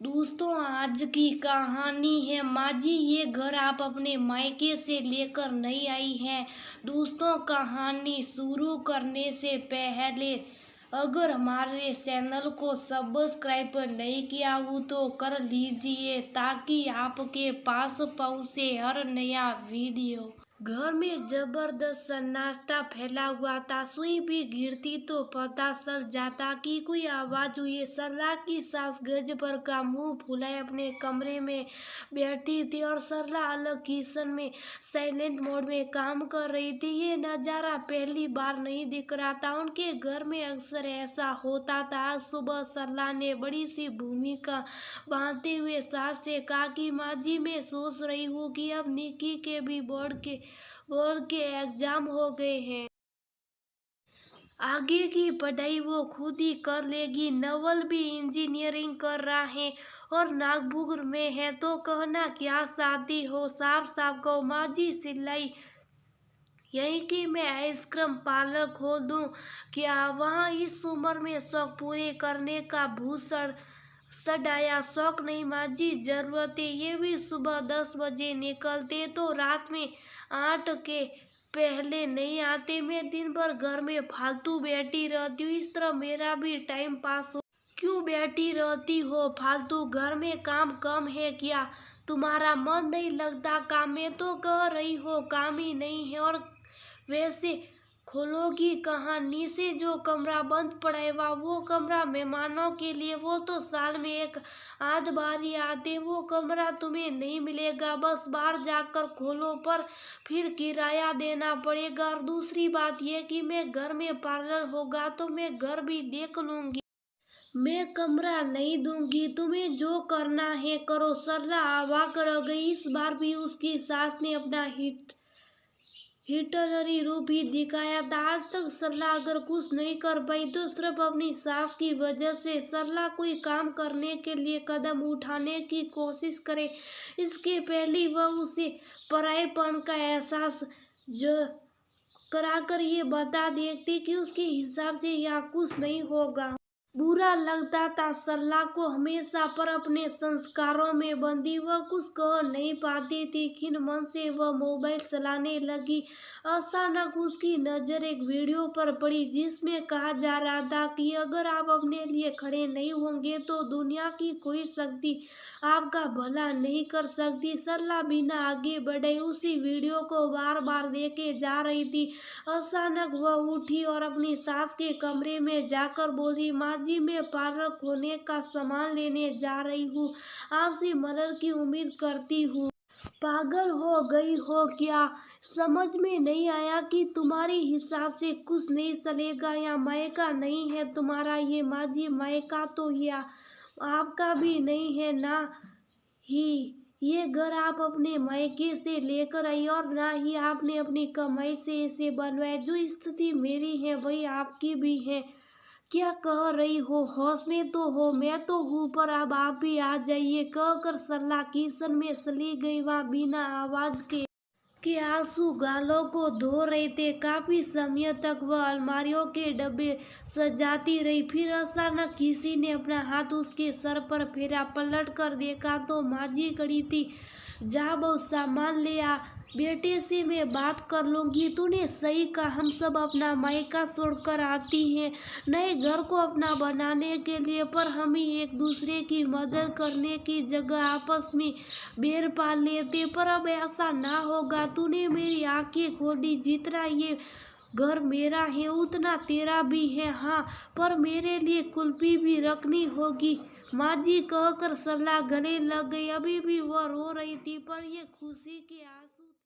दोस्तों आज की कहानी है माजी। ये घर आप अपने मायके से लेकर नहीं आई हैं। दोस्तों कहानी शुरू करने से पहले अगर हमारे चैनल को सब्सक्राइब नहीं किया हो तो कर लीजिए ताकि आपके पास पहुंचे हर नया वीडियो। घर में जबरदस्त सन्नाटा फैला हुआ था। सुई भी गिरती तो पता चल जाता कि कोई आवाज हुई। सरला की सास गज पर का मुंह फुलाए अपने कमरे में बैठी थी और सरला अलग किचन में साइलेंट मोड में काम कर रही थी। ये नजारा पहली बार नहीं दिख रहा था। उनके घर में अक्सर ऐसा होता था। आज सुबह सरला ने बड़ी सी भूमिका बांधते हुए सास से कहा कि माँ जी मैं सोच रही हूँ कि अब निकी के भी बोर्ड के एग्जाम हो गए हैं। आगे की पढ़ाई वो खुद ही कर लेगी। नवल भी इंजीनियरिंग कर रहा है और नागपुर में है। तो कहना क्या चाहती हो? साफ साफ कहो। माँ जी चिल्लाई। यही कि मैं आइसक्रीम पार्लर खोल दूं क्या? वहाँ इस उम्र में शौक पूरे करने का भूषण सडाया। शौक नहीं माँ जी, जरूरत है। ये भी सुबह 10 बजे निकलते तो रात में 8 के पहले नहीं आते। मैं दिन भर घर में फालतू बैठी रहती हूँ। इस तरह मेरा भी टाइम पास हो। क्यों बैठी रहती हो फालतू? घर में काम कम है क्या? तुम्हारा मन नहीं लगता काम में? तो कह रही हो काम ही नहीं है। और वैसे खोलोगी कहाँ? नीचे जो कमरा बंद पड़ा है वो कमरा मेहमानों के लिए। वो तो साल में एक आध बार ही आते। वो कमरा तुम्हें नहीं मिलेगा। बस बाहर जाकर खोलो, पर फिर किराया देना पड़ेगा। और दूसरी बात यह कि मैं घर में पार्लर होगा तो मैं घर भी देख लूंगी। मैं कमरा नहीं दूंगी। तुम्हें जो करना है करो। सरला अवाक रह गई। इस बार भी उसकी सास ने अपना हिटलरी रूप ही दिखाया था। आज तक सरला अगर कुछ नहीं कर पाई तो सिर्फ अपनी सास की वजह से। सरला कोई काम करने के लिए कदम उठाने की कोशिश करे इसके पहले वह उसे परायेपन का एहसास जो कराकर ये बता देती कि उसके हिसाब से यहाँ कुछ नहीं होगा। बुरा लगता था सरला को हमेशा, पर अपने संस्कारों में बंधी वह कुछ कह नहीं पाती थी। खिन मन से वह मोबाइल चलाने लगी। अचानक उसकी नजर एक वीडियो पर पड़ी जिसमें कहा जा रहा था कि अगर आप अपने लिए खड़े नहीं होंगे तो दुनिया की कोई शक्ति आपका भला नहीं कर सकती। सरला बिना आगे बढ़े उसी वीडियो को बार बार देखे जा रही थी। अचानक वह उठी और अपनी सास के कमरे में जाकर बोली, माँ जी मैं पार्लर खोलने का सामान लेने जा रही हूँ। आपसे मदद की उम्मीद करती हूँ। पागल हो गई हो क्या? समझ में नहीं आया कि तुम्हारे हिसाब से कुछ नहीं चलेगा? या मायका नहीं है तुम्हारा ये? माँ जी मायका तो या आपका भी नहीं है ना ही। ये घर आप अपने मायके से लेकर आई और ना ही आपने अपनी कमाई से इसे बनवाया। जो स्थिति मेरी है वही आपकी भी है। क्या कह रही हो? होश में तो हो। मैं तो हूँ, पर अब आप भी आ जाइए। कहकर सरला किचन में चली गई। वहाँ बिना आवाज के आंसू गालों को धो रहे थे। काफी समय तक वह अलमारियों के डब्बे सजाती रही। फिर अचानक किसी ने अपना हाथ उसके सर पर फेरा। पलट कर देखा तो माँ जी खड़ी थी। जा बहुत सामान ले आ। बेटे से मैं बात कर लूंगी। तूने सही कहा, हम सब अपना मायका छोड़कर आती हैं नए घर को अपना बनाने के लिए, पर हम ही एक दूसरे की मदद करने की जगह आपस में बैर पाल लेते। पर अब ऐसा ना होगा। तूने मेरी आंखें खोली। जितना ये घर मेरा है उतना तेरा भी है। हाँ, पर मेरे लिए कुल्फी भी रखनी होगी। माँ जी कहकर सरला गले लग गई। अभी भी वह रो रही थी, पर ये खुशी के